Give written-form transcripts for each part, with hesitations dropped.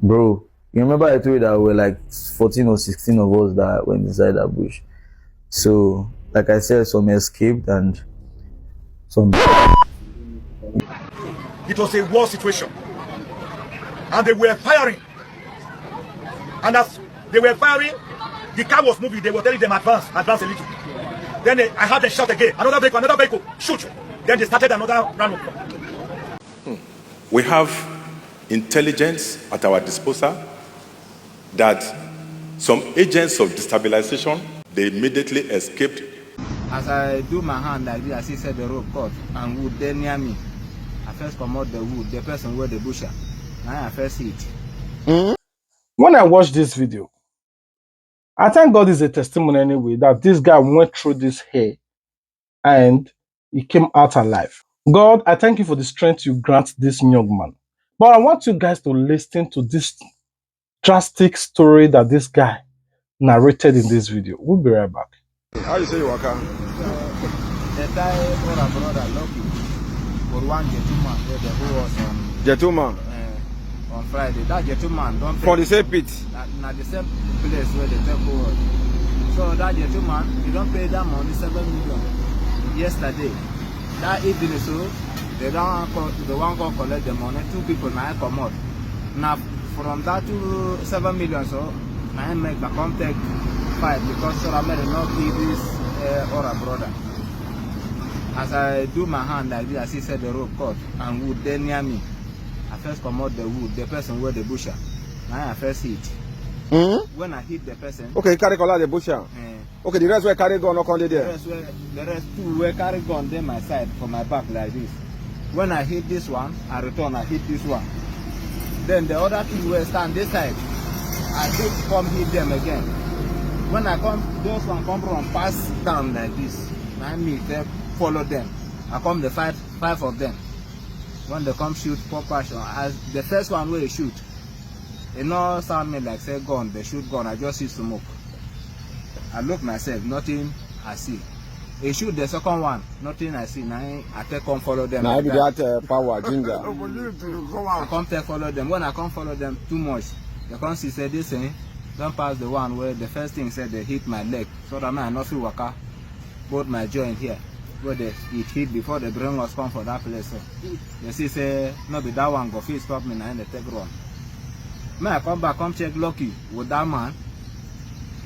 Bro, you remember I told you that we were like 14 or 16 of us that went inside that bush. So, like I said, some escaped and some. It was a war situation. And they were firing. And as they were firing, the car was moving. They were telling them advance a little. Then I heard them shout again, another vehicle, shoot. Then they started another round of. We have intelligence at our disposal that some agents of destabilization, they immediately escaped. As I do my hand like this, I see said the rope cut and wood there near me. I first come out the wood, the person where the busher. Now I first see it. When I watched this video, I thank God is a testimony anyway that this guy went through this hair and he came out alive. God, I thank you for the strength you grant this young man. But I want you guys to listen to this drastic story that this guy narrated in this video. We'll be right back. How you say you walk out? The guy or a brother lucky for one gentleman where the who was Gentleman. On Friday. That gentleman don't For the same pit. Not the same place where the temple was. So that gentleman, he don't pay that money 7 million yesterday. That evening, so they don't go collect the money. 2 people now come out. Now from that to 7 million, so I make the contact 5 because so I made not give this or a brother. As I do my hand like this, I see said the rope cut and wood there near me. I first come out the wood, the person where the busher. Now I first hit. When I hit the person. Okay, carry color the busher. Okay, the rest were carry gun knock on there. The rest 2 were carry gun there my side for my back like this. When I hit this one, I return, I hit this one. Then the other 2 were stand this side. I did come hit them again. When I come, those one come from pass down like this. I me follow them. I come the 5 of them. When they come shoot for passion, as the first one where they shoot, it no sound me like say gun, they shoot gun, I just see smoke. I look myself, nothing I see. They shoot the second one, nothing I see. Now I take come follow them. Now like that power, ginger. I come take follow them. When I come follow them too much, they come see say this thing, don't pass the one where the first thing said they hit my leg. So that I not feel waka, both my joint here. Where it hit before the brain was come for that place. So you see say no be that one go fit stop me now in the take run. When I come back, come check Lucky with that man.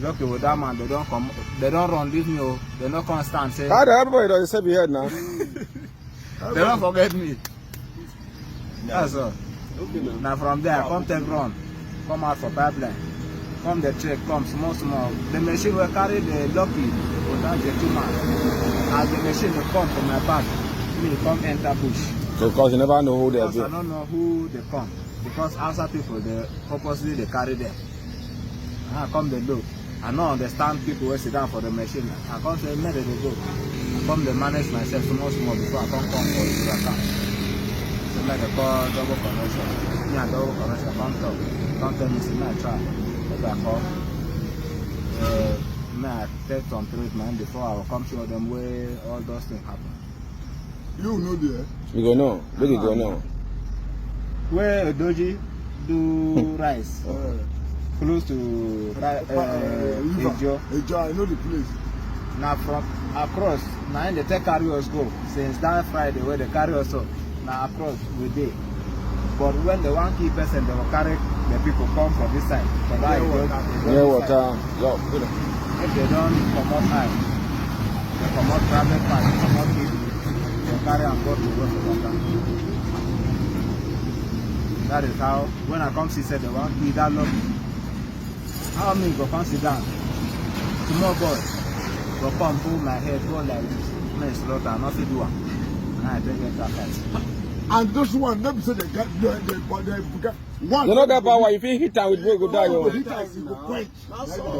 Lucky with that man, they don't come, they don't run, leave me, they don't come stand say. How the everybody does say be head now? They don't forget me. That's all. Now from there, come take run, come out for pipeline. Come the truck, come small. The machine will carry the Lucky with that gentleman. As the machine will come from my back, me come enter bush. So because you never know who they are. I don't know who they come. Because outside people, they purposely they carry them. I come the look. I don't understand people who sit down for the machine. I come say, where they go? I come to manage myself small before I come for the account. So like they call double connection. Me and double connection, come tell me, see me I try. Maybe I call. May I take some treatment before I will come show them where all those things happen. You know there. You go know. Where you go know? Where a doji do rice. Close to Ejo. I know the place. Now from across, now in the take carry us go. Since that Friday where they carry us up, now across we did. But when the one key person they will carry the people come from this side. So that yeah, water. If they don't come out high, they come out private part, they come out people, they carry and go to water. That is how when I come see said the one key that lucky. How me go come sit down? Small boy go come pull my head, go like this. Me slaughter, nothing do one. And I take it back. And those one never said they got the one. You know that power, if you hit them with go die.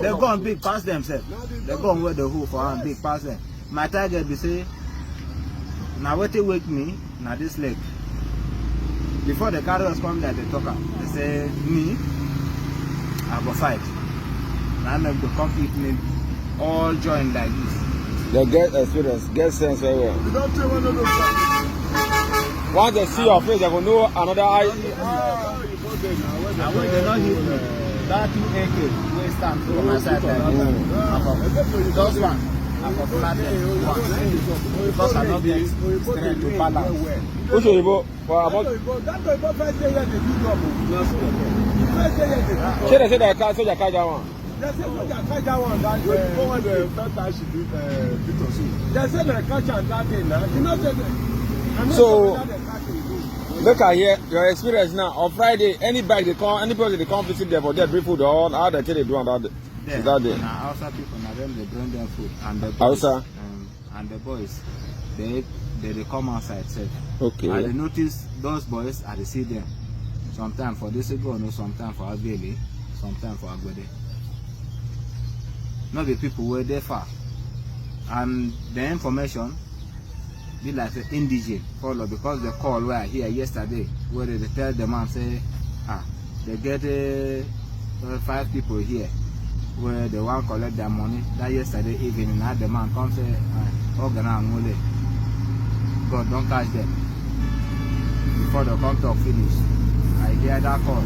They go and big pass themselves. They go and wear the hook for and big pass them. My target be say, now what they wake me, now this leg. Before the carriers come there, they talk. They say, me, I go fight. And I make the complete me all join like this. They get experience, get sense very well. You don't say one of those guys. Once they see your face, they will know another eye. And when they not hit me, that 2 AK wey stand for my side like those one I for flat them once because I no get strength to balance. Which Oyibo? For about. That Oyibo first day here, they do job. The first day here, they do job. Say they say they catch that one. They say they catch that one. That the first time she did Peter Su. They say they catch am that day now. You know say So, look at here, your experience now. On Friday, anybody they come visit them for their free food or how they tell they do on that day. That day. Now outside people, now them they bring them food and the boys, Hausa? and the boys, they come outside safe. Okay. I dey notice those boys, I dey see them. Sometimes for this ago, no, sometimes for Agbele, sometimes for Agbede. Not the people where they far, and the information be like the indigene follow because the call where I hear yesterday where they tell the man say they get 5 people here where they want to collect their money. That yesterday evening had the man come say Ogana God don't catch them before they come talk finish. I hear that call.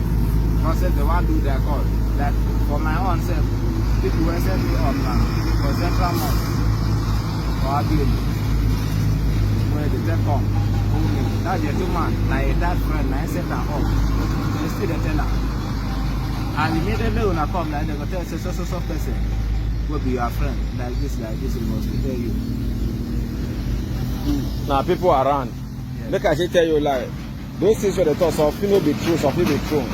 Because if they want to do their call, like for my own self, people will send me up now for Central Mosque for Abilene. Where the tech come, that gentleman, like that friend, I set her up. They still the teller. And immediately when I come, like they go tell say so person will be your friend, like this, we must tell you. Now people around. Yes. Make I just tell you like those things where they talk, some people be true, some people be true.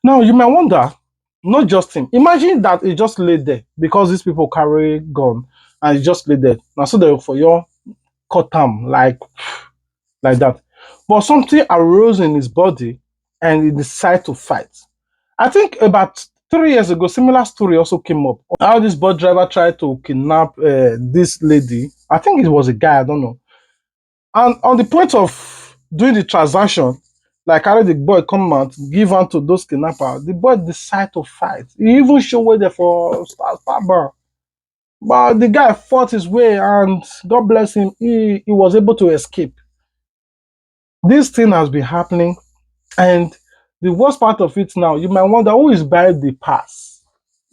Now you might wonder, not just him. Imagine that he just laid there because these people carry gun and he just laid there. Now so they for your cut him like that. But something arose in his body and he decided to fight. I think about 3 years ago, similar story also came up. How this bus driver tried to kidnap this lady. I think it was a guy, I don't know. And on the point of doing the transaction, like carry the boy come out, give on to those kidnappers, the boy decided to fight. He even showed way there for Starbar. But the guy fought his way and God bless him, he was able to escape. This thing has been happening, and the worst part of it now, you might wonder who is buying the pass.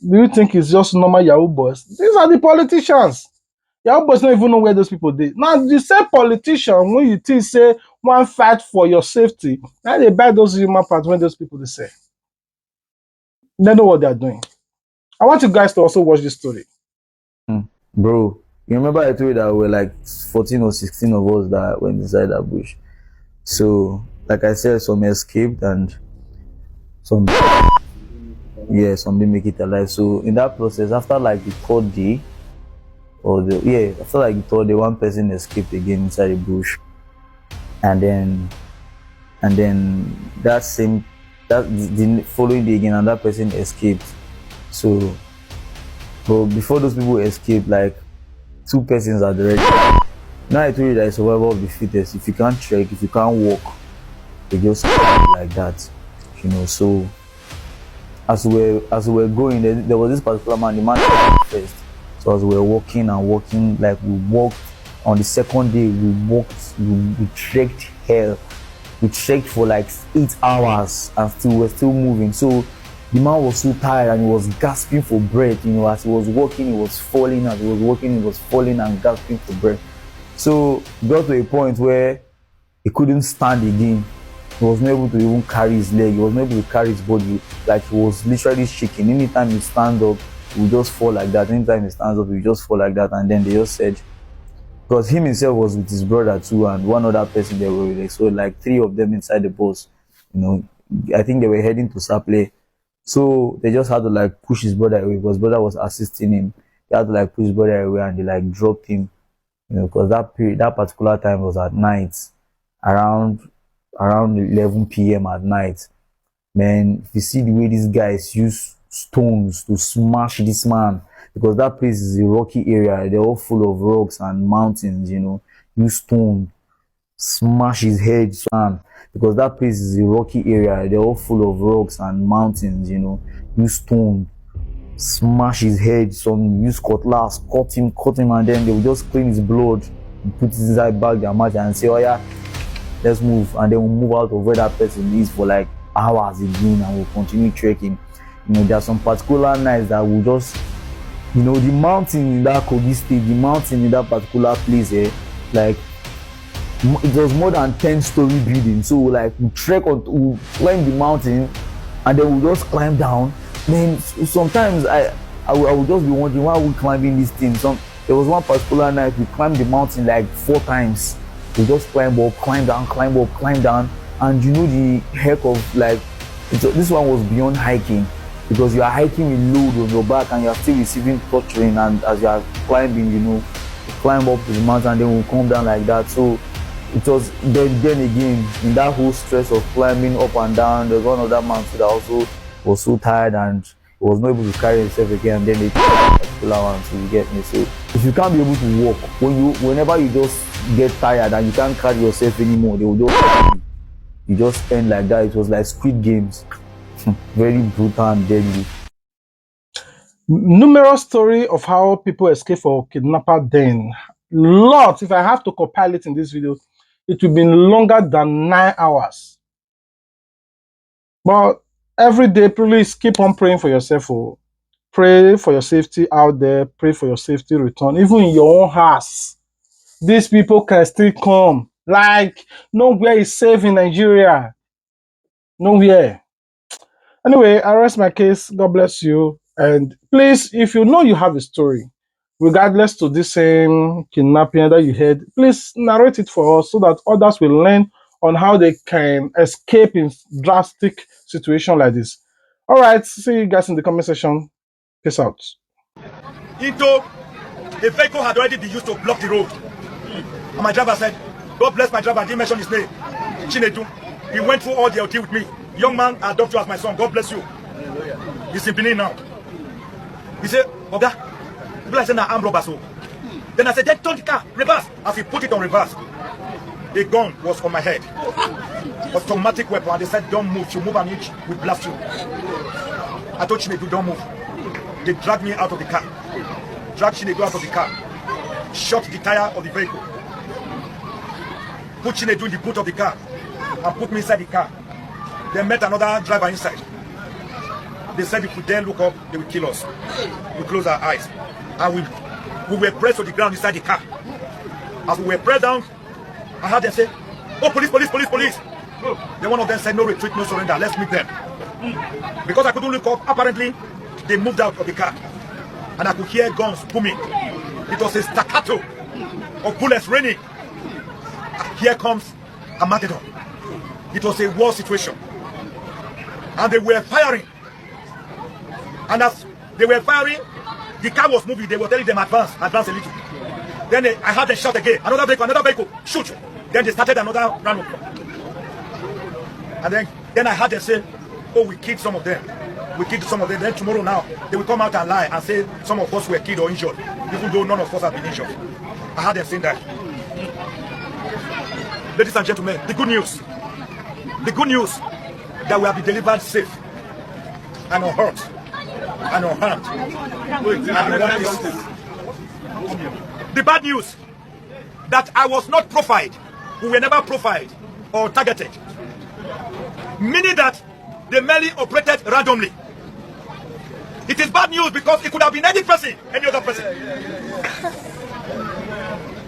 Do you think it's just normal Yahoo boys? These are the politicians. Yahoo boys don't even know where those people did. Now, the same politician, when you think say one fight for your safety, now they buy those human parts when those people they say. They know what they are doing. I want you guys to also watch this story. Bro, you remember I told you that we were like 14 or 16 of us that went inside that bush. So, like I said, some escaped and some didn't make it alive. So in that process, after like the 3rd day, after like the 3rd day, one person escaped again inside the bush, and then the following day again, another person escaped. So, but before those people escaped, like 2 persons are the ready. Now I told you that it's survival of the fittest. If you can't trek, if you can't walk, they just like that, you know. So as we were going, there was this particular man, the man first. So as we were walking, like we walked on the 2nd day, we trekked hell. We trekked for like 8 hours and we're still moving. So the man was so tired and he was gasping for breath, you know. As he was walking, he was falling. As he was walking, he was falling and gasping for breath. So it got to a point where he couldn't stand again. He was not able to even carry his leg. He was not able to carry his body. Like he was literally shaking. Anytime he stand up, he would just fall like that. Anytime he stands up, he would just fall like that. And then they just said, because him himself was with his brother too and one other person they were with. So like 3 of them inside the bus. You know, I think they were heading to Saple. So they just had to like push his brother away because his brother was assisting him. They had to like push his brother away and they like dropped him. You know, because that particular time was at night, around 11 p.m. at night. Man, if you see the way these guys use stones to smash this man, because that place is a rocky area, they're all full of rocks and mountains, you know. Use stone, smash his head, man, because that place is a rocky area, they're all full of rocks and mountains, you know. Use stone, smash his head, some use cutlass, cut him, and then they will just clean his blood, put it inside bag their mouth and say, oh yeah, let's move, and then we'll move out of where that person is for like hours again, and we'll continue trekking. You know, there are some particular nights that we'll just, you know, the mountain in that Kogi state, the mountain in that particular place, like it was more than 10-story building. So like we we climb the mountain, and then we'll just climb down. Then sometimes I would just be wondering, why are we climbing this thing? There was one particular night we climbed the mountain like 4 times. We just climb up, climb down, climb up, climb down, and you know the heck of like this one was beyond hiking, because you are hiking with load on your back and you are still receiving torturing, and as you are climbing, you know, you climb up to the mountain and then we'll come down like that. So it was then again in that whole stress of climbing up and down. There's one other man that also was so tired and was not able to carry himself again, and then they took a particular one, so you get me. So if you can't be able to walk, whenever you just get tired and you can't carry yourself anymore, they will just you just end like that. It was like Squid Games. Very brutal and deadly. Numerous story of how people escape for kidnapper den. Lots. If I have to compile it in this video, it will be longer than 9 hours. But every day, please keep on praying for yourself. Oh. Pray for your safety out there. Pray for your safety return. Even in your own house, these people can still come. Like, nowhere is safe in Nigeria. Nowhere. Anyway, I rest my case. God bless you. And please, if you know you have a story, regardless to this same kidnapping that you had, please narrate it for us so that others will learn on how they can escape in drastic situation like this. All right, see you guys in the comment section. Peace out. Into a vehicle had already been used to block the road. And my driver said, God bless my driver, I didn't mention his name, Chinedu. He went through all the ordeal with me. Young man, I adopt you as my son. God bless you. He's in Benin now. He said, Oga, people are saying I'm robber. So then I said, then turn the car, reverse. As he put it on reverse, a gun was on my head. Automatic weapon. And they said, don't move. You move an inch, we blast you. I told Chinedu, don't move. They dragged me out of the car. Dragged Chinedu out of the car. Shot the tire of the vehicle. Put Chinedu in the boot of the car. And put me inside the car. They met another driver inside. They said if we dare look up, they will kill us. We close our eyes. And we were pressed to the ground inside the car. As we were pressed down, I heard them say, oh, police, police, police, police. Then one of them said, no retreat, no surrender, let's meet them. Because I couldn't look up, apparently, they moved out of the car. And I could hear guns booming. It was a staccato of bullets raining. Here comes a martyrdom. It was a war situation. And they were firing. And as they were firing, the car was moving. They were telling them advance a little. Then I heard them shout again, another vehicle, shoot. Then they started another round. And then I heard them say, oh, we killed some of them. We killed some of them. Then tomorrow now, they will come out and lie and say some of us were killed or injured, even though none of us have been injured. I heard them saying that. Ladies and gentlemen, the good news that we have been delivered safe and unhurt and unharmed. The bad news that I was not profiled, we were never profiled or targeted, meaning that they merely operated randomly. It is bad news because it could have been any person, any other person.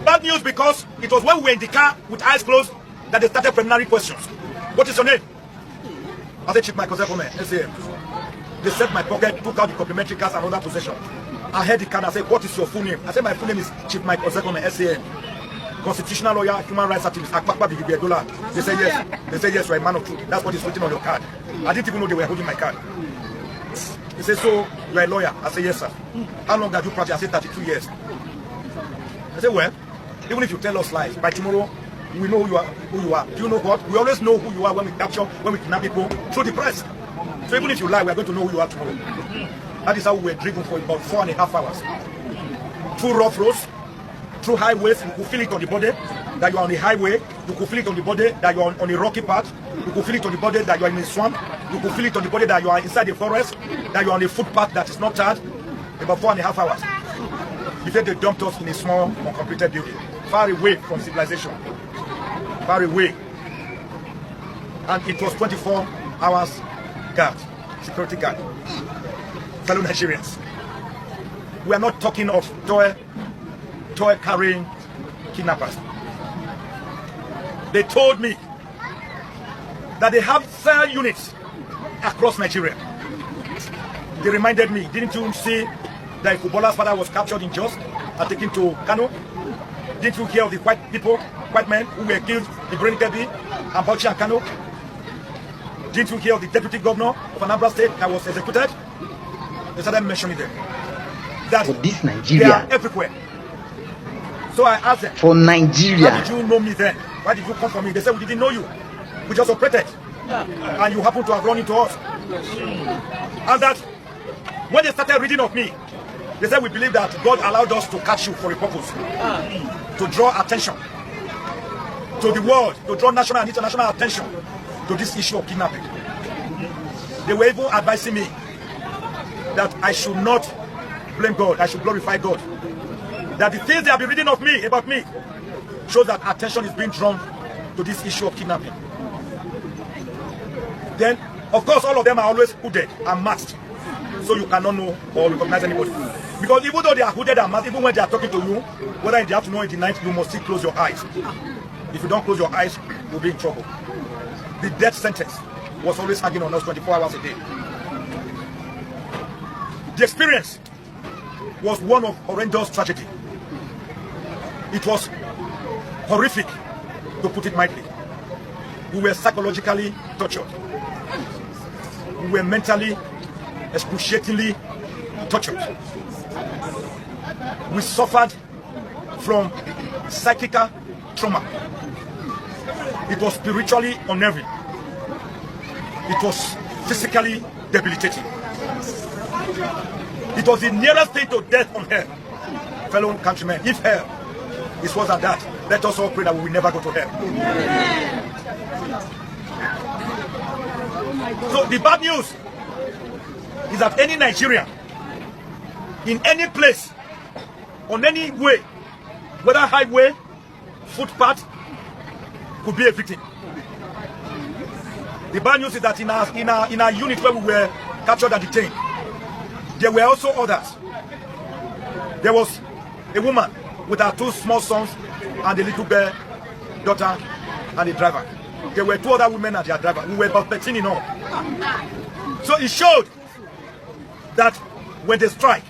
Bad news because it was when we were in the car with eyes closed that they started preliminary questions. What is your name? I said, Chief Michael Zekome, SAM. They set my pocket, took out the complimentary cards and other possession. I heard the card, I said, what is your full name? I said, my full name is Chief Michael Zekome, SAM. Constitutional lawyer, human rights activist, Akpakpa Bibibedola. They said yes. They said yes, you're a man of truth. That's what is written on your card. I didn't even know they were holding my card. They said, so you're a lawyer? I said, yes, sir. How long have you practiced? I said, 32 years. I said, well, even if you tell us lies, by tomorrow, we know who you are. Do you know what? We always know who you are when we capture, when we kidnap people through the press. So even if you lie, we are going to know who you are tomorrow. That is how we were driven for about 4.5 hours. Through rough roads, through highways, you could feel it on the body that you are on a highway. You could feel it on the body that you are on a rocky path. You could feel it on the body that you are in a swamp. You could feel it on the body that you are inside the forest. that you're on a footpath that is not tarred, about 4.5 hours. He said they dumped us in a small, uncompleted building, far away from civilization, far away. And it was 24 hours guard, security guard. Fellow Nigerians, we are not talking of toy carrying kidnappers. They told me that they have cell units across Nigeria. They reminded me, didn't you see that Kubola's father was captured in Jos and taken to Kano? Didn't you hear of the white men who were killed in Birnin Kebbi and Bauchi and Kano? Didn't you hear of the deputy governor of Anambra State that was executed? They started mentioning them. That for this they Nigeria. are everywhere. So I asked them, For Nigeria. how did you know me then? Why did you come for me? They said, we didn't know you. We just operated. And you happen to have run into us. And that when they started reading of me, they said, we believe that God allowed us to catch you for a purpose. To draw attention to the world, to draw national and international attention to this issue of kidnapping. They were even advising me that I should not blame God, I should glorify God. That the things they have been reading of me, about me, shows that attention is being drawn to this issue of kidnapping. Then, of course, all of them are always hooded and masked, so you cannot know or recognize anybody. Because even though they are hooded and masked, even when they are talking to you, whether in the afternoon or in the night, you must still close your eyes. If you don't close your eyes, you'll be in trouble. The death sentence was always hanging on us 24 hours a day. The experience was one of horrendous tragedy. It was horrific, to put it mildly. We were psychologically tortured. We were mentally, excruciatingly tortured. We suffered from psychical trauma. It was spiritually unnerving. It was physically debilitating. It was the nearest thing to death on earth. Fellow countrymen, if hell is worse than that, let us all pray that we will never go to hell. So the bad news is that any Nigerian, in any place, on any way, whether highway, footpath, could be a victim. The bad news is that in our unit where we were captured and detained, there were also others. There was a woman with her 2 small sons and a little girl, daughter, and a driver. There were 2 other women and their driver. We were about 13 in all. So it showed that when they strike,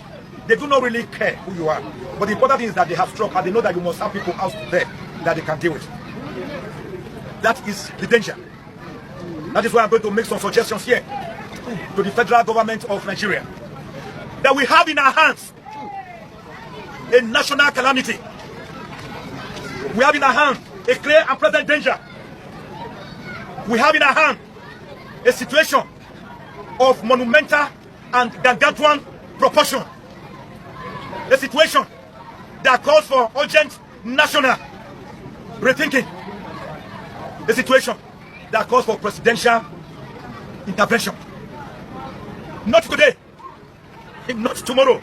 they do not really care who you are. But the important thing is that they have struck and they know that you must have people out there that they can deal with. That is the danger. That is why I'm going to make some suggestions here to the federal government of Nigeria. That we have in our hands a national calamity. We have in our hand a clear and present danger. We have in our hand a situation of monumental and gargantuan proportion. A situation that calls for urgent national rethinking. A situation that calls for presidential intervention. Not today, not tomorrow,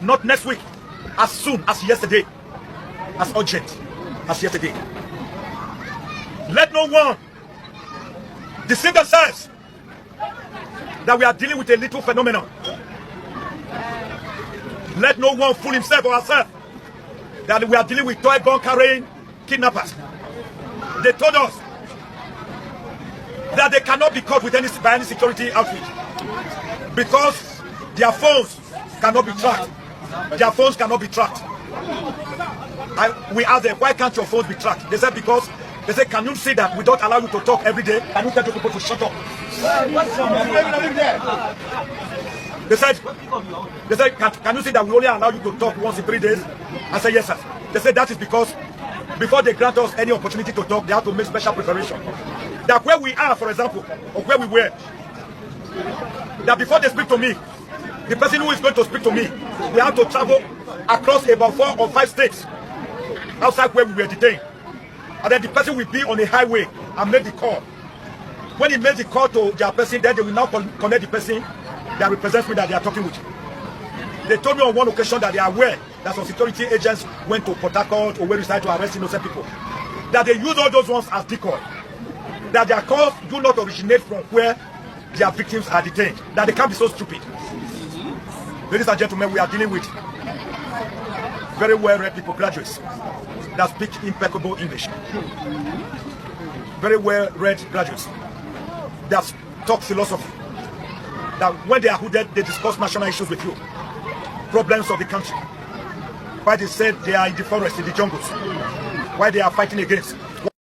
not next week, as soon as yesterday, as urgent as yesterday. Let no one deceive themselves that we are dealing with a little phenomenon. Let no one fool himself or herself that we are dealing with toy gun carrying kidnappers. They told us that they cannot be caught with by any security outfit because their phones cannot be tracked. Their phones cannot be tracked. We asked them, why can't your phones be tracked? They said, because they said, can you see that we don't allow you to talk every day? Can you tell people to shut up? They said, can you see that we only allow you to talk once in 3 days? I said, yes, sir. They said that is because before they grant us any opportunity to talk, they have to make special preparation. That where we are, for example, or where we were, that before they speak to me, the person who is going to speak to me, we have to travel across about 4 or 5 states outside where we were detained. And then the person will be on a highway and make the call. When he makes the call to their person, then they will now connect the person that represents me that they are talking with. They told me on one occasion that they are aware that some security agents went to Port Harcourt or where they to arrest innocent people. That they use all those ones as decoy. That their calls do not originate from where their victims are detained. That they can't be so stupid. Ladies and gentlemen, we are dealing with very well-read people, graduates, that speak impeccable English. Very well-read graduates that talk philosophy. That when they are hooded, they discuss national issues with you. Problems of the country. Why they said they are in the forest, in the jungles. Why they are fighting against